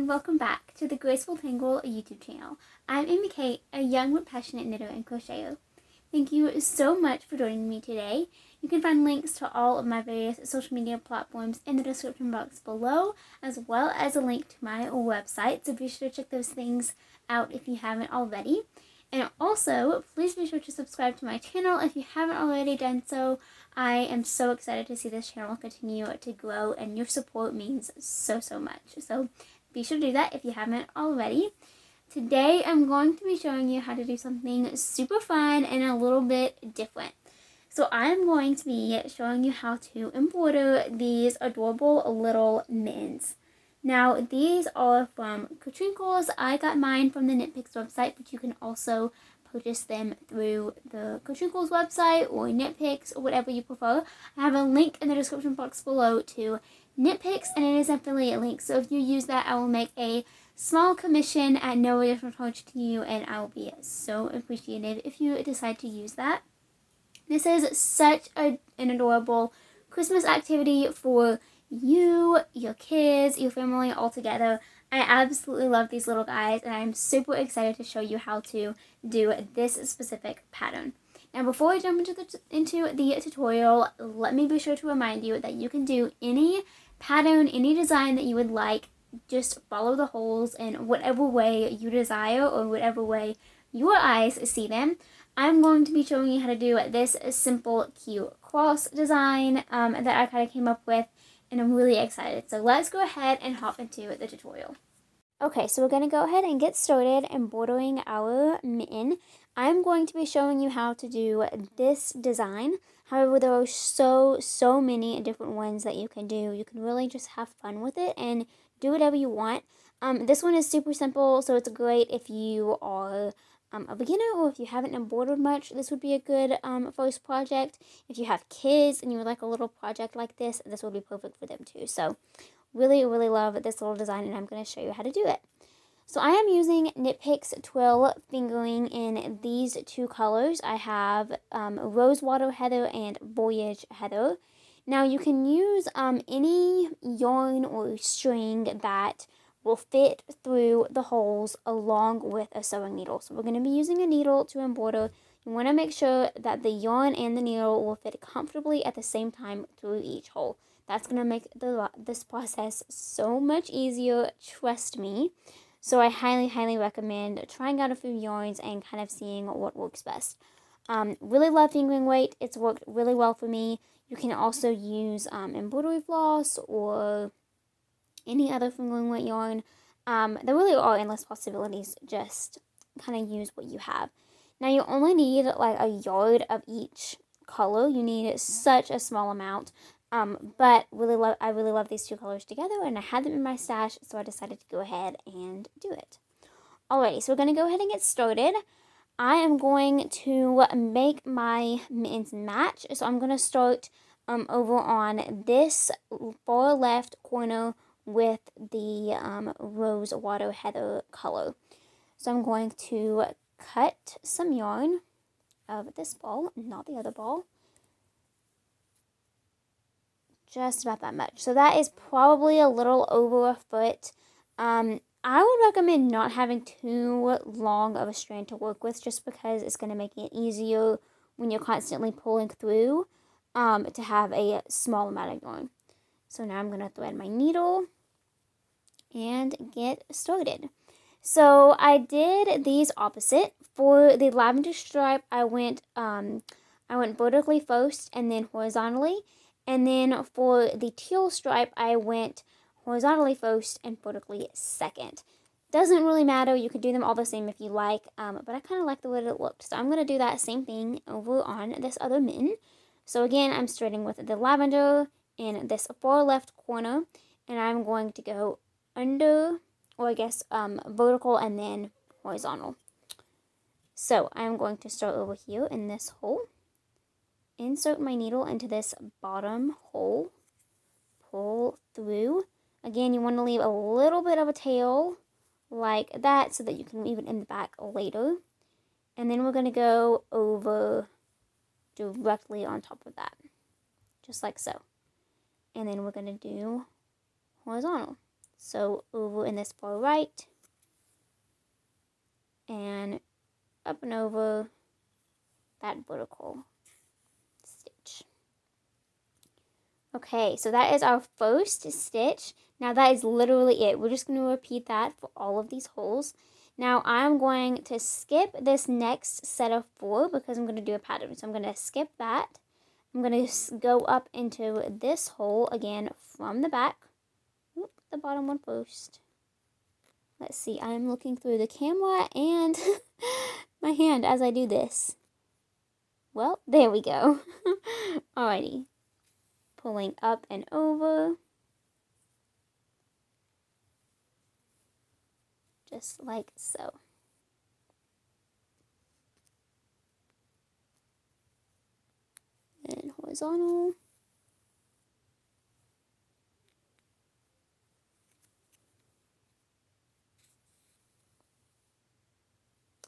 welcome back to the Graceful Tangle YouTube channel. I'm Amy Kate, a young but passionate knitter and crocheter. Thank you so much for joining me today. You can find links to all of my various social media platforms in the description box below, as well as a link to my website, so be sure to check those things out if you haven't already. And also, please be sure to subscribe to my channel if you haven't already done so. I am so excited to see this channel continue to grow, and your support means so much. So be sure to do that if you haven't already. Today I'm going to be showing you how to do something super fun and a little bit different. So I'm going to be showing you how to embroider these adorable little mittens. Now these are from Katrinkles. I got mine from the Knit Picks website, but you can also purchase them through the Katrinkles website or Knit Picks or whatever you prefer. I have a link in the description box below to Knit Picks, and it is an affiliate link. So if you use that, I will make a small commission at no additional charge to you, and I will be so appreciated if you decide to use that. This is such an adorable Christmas activity for you, your kids, your family all together. I absolutely love these little guys, and I'm super excited to show you how to do this specific pattern. Now before I jump into the tutorial, let me be sure to remind you that you can do any pattern, any design that you would like. Just follow the holes in whatever way you desire or whatever way your eyes see them. I'm going to be showing you how to do this simple, cute cross design that I kind of came up with, and I'm really excited. So let's go ahead and hop into the tutorial. Okay, so we're going to go ahead and get started embroidering our mitten. I'm going to be showing you how to do this design. However, there are so many different ones that you can do. You can really just have fun with it and do whatever you want. This one is super simple, so it's great if you are a beginner or if you haven't embroidered much. This would be a good first project. If you have kids and you would like a little project like this would be perfect for them too. So really love this little design, and I'm going to show you how to do it. So I am using Knit Picks Twill Fingering in these two colors. I have Rosewater Heather and Voyage Heather. Now you can use any yarn or string that will fit through the holes along with a sewing needle. So we're going to be using a needle to embroider. You want to make sure that the yarn and the needle will fit comfortably at the same time through each hole. That's going to make this process so much easier, trust me. So I highly recommend trying out a few yarns and kind of seeing what works best. Really love fingering weight. It's worked really well for me. You can also use embroidery floss or any other fingering weight yarn. There really are endless possibilities. Just kind of use what you have. Now you only need like a yard of each color. You need such a small amount. But I really love these two colors together, and I had them in my stash, so I decided to go ahead and do it. Alrighty, so we're going to go ahead and get started. I am going to make my mittens match, so I'm going to start over on this far left corner with the Rosewater Heather color. So I'm going to cut some yarn of this ball, not the other ball. Just about that much. So that is probably a little over a foot. I would recommend not having too long of a strand to work with, just because it's going to make it easier when you're constantly pulling through to have a small amount of yarn. So now I'm going to thread my needle and get started. So I did these opposite. For the lavender stripe, I went vertically first and then horizontally. And then for the teal stripe, I went horizontally first and vertically second. Doesn't really matter. You can do them all the same if you like, but I kind of like the way it looked. So I'm going to do that same thing over on this other mitten. So again, I'm starting with the lavender in this far left corner, and I'm going to go under, or I guess vertical and then horizontal. So I'm going to start over here in this hole. Insert my needle into this bottom hole, pull through. Again, you want to leave a little bit of a tail like that so that you can weave it in the back later. And then we're going to go over directly on top of that, just like so. And then we're going to do horizontal. So over in this far right, and up and over that vertical stitch. Okay, so that is our first stitch. Now that is literally it. We're just going to repeat that for all of these holes. Now I'm going to skip this next set of 4 because I'm going to do a pattern. So I'm going to skip that. I'm going to go up into this hole again from the back. Oop, the bottom one first. Let's see, I'm looking through the camera and my hand as I do this. Well, there we go. Alrighty. Pulling up and over. Just like so. And horizontal.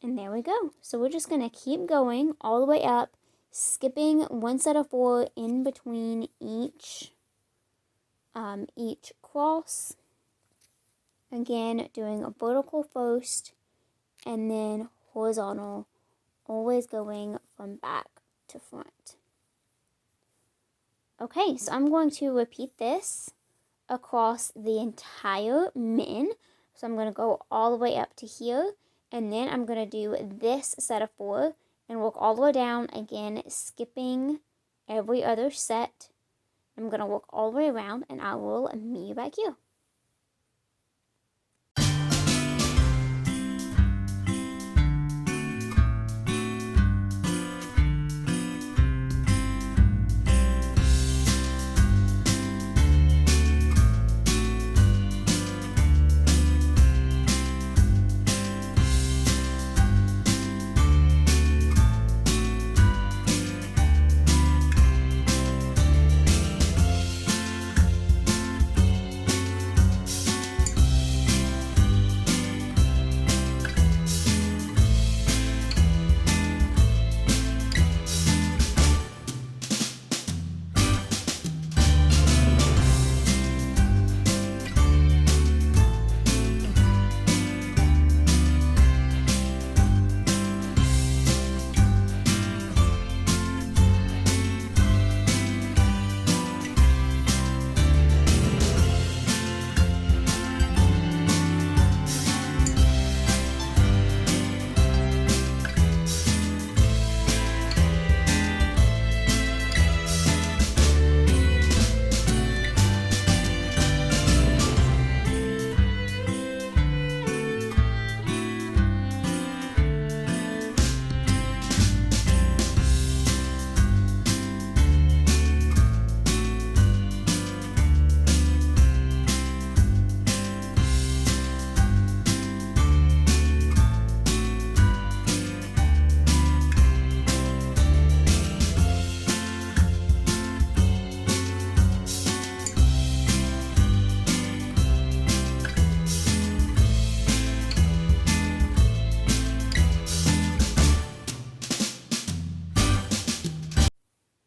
And there we go. So we're just going to keep going all the way up, skipping one set of 4 in between each cross. Again, doing a vertical first and then horizontal, always going from back to front. Okay, so I'm going to repeat this across the entire mitten. So I'm going to go all the way up to here, and then I'm going to do this set of 4 and work all the way down, again skipping every other set. I'm going to work all the way around, and I will meet you back here.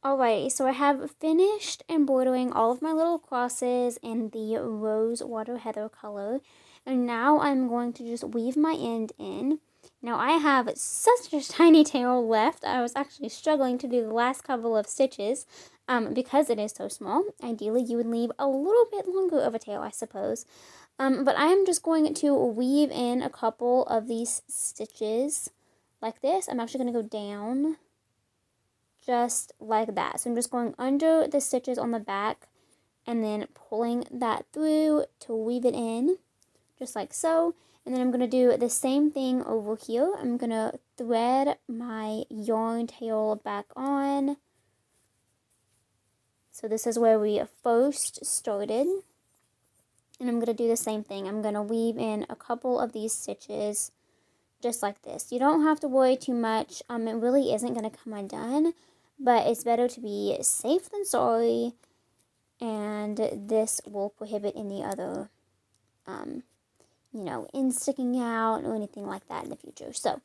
Alrighty, so I have finished embroidering all of my little crosses in the rose water heather color, and now I'm going to just weave my end in. Now I have such a tiny tail left. I was actually struggling to do the last couple of stitches because it is so small. Ideally you would leave a little bit longer of a tail, I suppose. But I am just going to weave in a couple of these stitches like this. I'm actually going to go down just like that. So I'm just going under the stitches on the back and then pulling that through to weave it in, just like so. And then I'm going to do the same thing over here. I'm going to thread my yarn tail back on. So this is where we first started. And I'm going to do the same thing. I'm going to weave in a couple of these stitches just like this. You don't have to worry too much. It really isn't going to come undone, but it's better to be safe than sorry. And this will prohibit any other, ends sticking out or anything like that in the future. So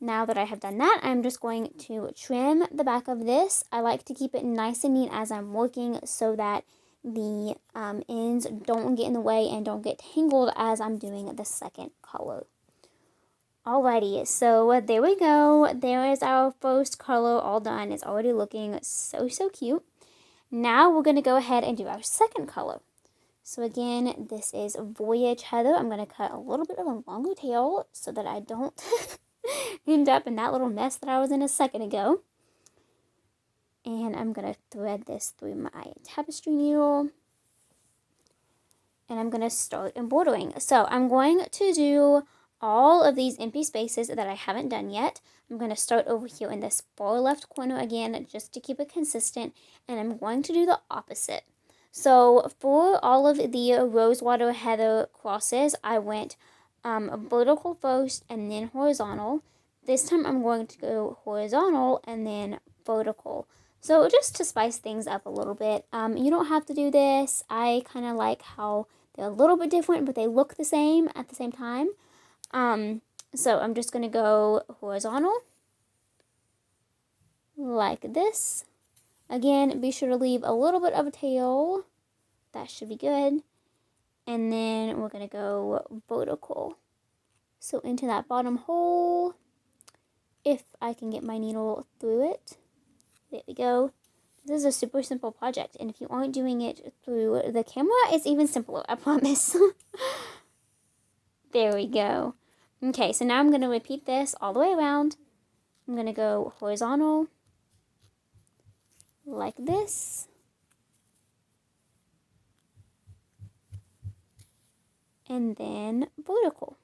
now that I have done that, I'm just going to trim the back of this. I like to keep it nice and neat as I'm working so that the ends don't get in the way and don't get tangled as I'm doing the second color. Alrighty, so there we go. There is our first color all done. It's already looking so cute. Now we're going to go ahead and do our second color. So again, this is Voyage Heather. I'm going to cut a little bit of a longer tail so that I don't end up in that little mess that I was in a second ago. And I'm going to thread this through my tapestry needle. And I'm going to start embroidering. So I'm going to do all of these empty spaces that I haven't done yet. I'm going to start over here in this far left corner again, just to keep it consistent, and I'm going to do the opposite. So for all of the Rosewater Heather crosses, I went vertical first and then horizontal. This time I'm going to go horizontal and then vertical. So just to spice things up a little bit. You don't have to do this. I kind of like how they're a little bit different, but they look the same at the same time. So I'm just going to go horizontal, like this. Again, be sure to leave a little bit of a tail. That should be good. And then we're going to go vertical. So into that bottom hole, if I can get my needle through it. There we go. This is a super simple project, and if you aren't doing it through the camera, it's even simpler, I promise. There we go. Okay, so now I'm going to repeat this all the way around. I'm going to go horizontal, like this. And then vertical.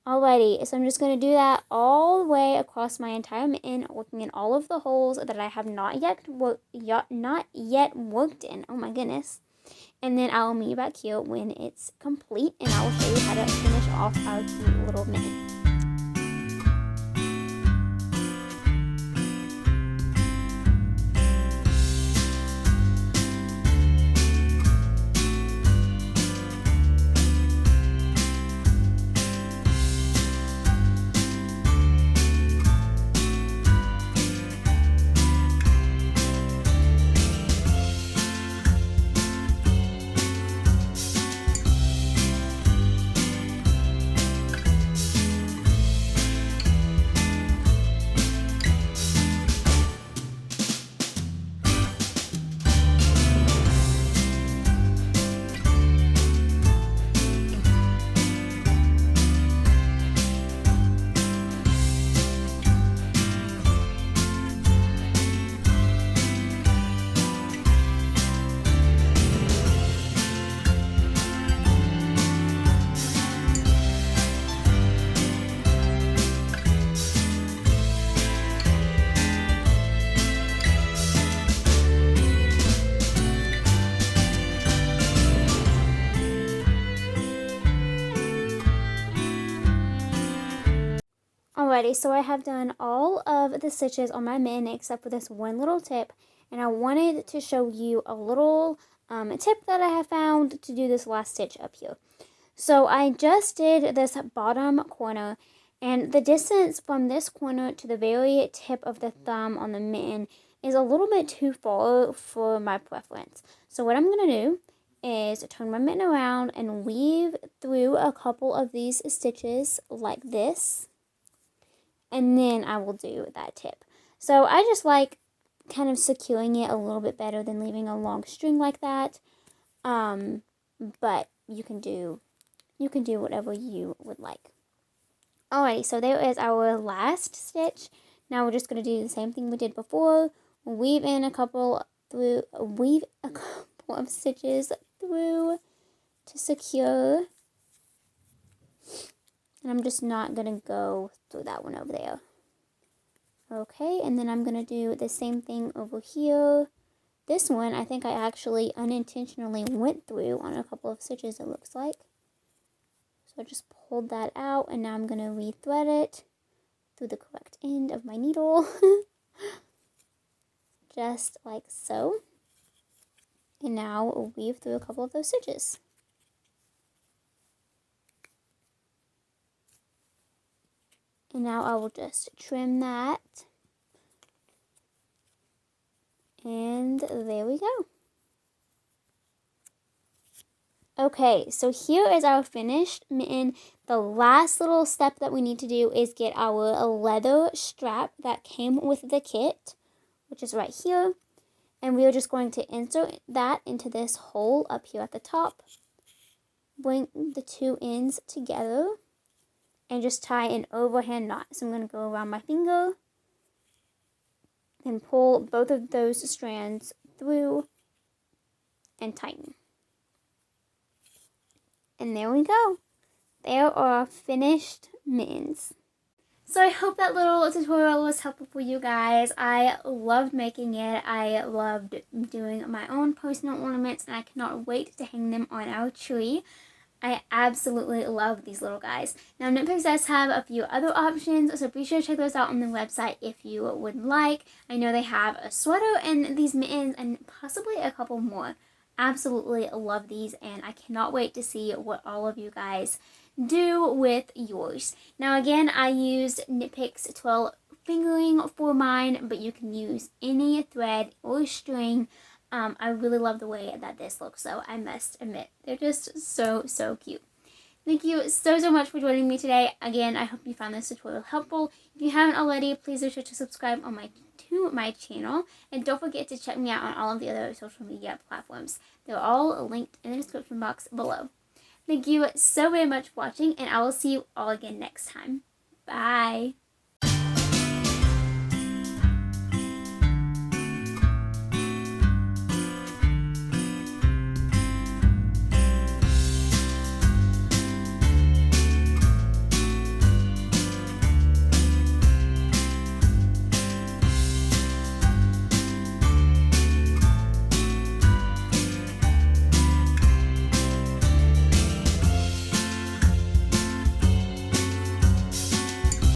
Alrighty, so I'm just going to do that all the way across my entire mitten, working in all of the holes that I have not yet worked in. Oh my goodness. And then I'll meet you back here when it's complete, and I will show you how to finish off our cute little mitten. Alrighty, so I have done all of the stitches on my mitten except for this one little tip, and I wanted to show you a little tip that I have found to do this last stitch up here. So I just did this bottom corner, and the distance from this corner to the very tip of the thumb on the mitten is a little bit too far for my preference. So what I'm going to do is turn my mitten around and weave through a couple of these stitches like this. And then I will do that tip. So I just like kind of securing it a little bit better than leaving a long string like that. But you can do whatever you would like. Alrighty, so there is our last stitch. Now we're just going to do the same thing we did before. Weave a couple of stitches through to secure. And I'm just not going to go through that one over there. Okay, and then I'm going to do the same thing over here. This one, I think I actually unintentionally went through on a couple of stitches, it looks like. So I just pulled that out, and now I'm going to re-thread it through the correct end of my needle. Just like so. And now we'll weave through a couple of those stitches. And now I will just trim that and And there we go. Okay, so here is our finished mitten. The last little step that we need to do is get our leather strap that came with the kit, which is right here. And we are just going to insert that into this hole up here at the top. Bring the two ends together and just tie an overhand knot. So I'm going to go around my finger and pull both of those strands through and tighten. And there we go. There are our finished mittens. So I hope that little tutorial was helpful for you guys. I loved making it. I loved doing my own personal ornaments, and I cannot wait to hang them on our tree. I absolutely love these little guys. Now, Knit Picks does have a few other options, so be sure to check those out on the website if you would like. I know they have a sweater and these mittens and possibly a couple more. Absolutely love these, and I cannot wait to see what all of you guys do with yours. Now, again, I used Knit Picks 12 fingering for mine, but you can use any thread or string. I really love the way that this looks, so I must admit, they're just so cute. Thank you so much for joining me today. Again, I hope you found this tutorial helpful. If you haven't already, please be sure to subscribe to my channel, and don't forget to check me out on all of the other social media platforms. They're all linked in the description box below. Thank you so very much for watching, and I will see you all again next time. Bye!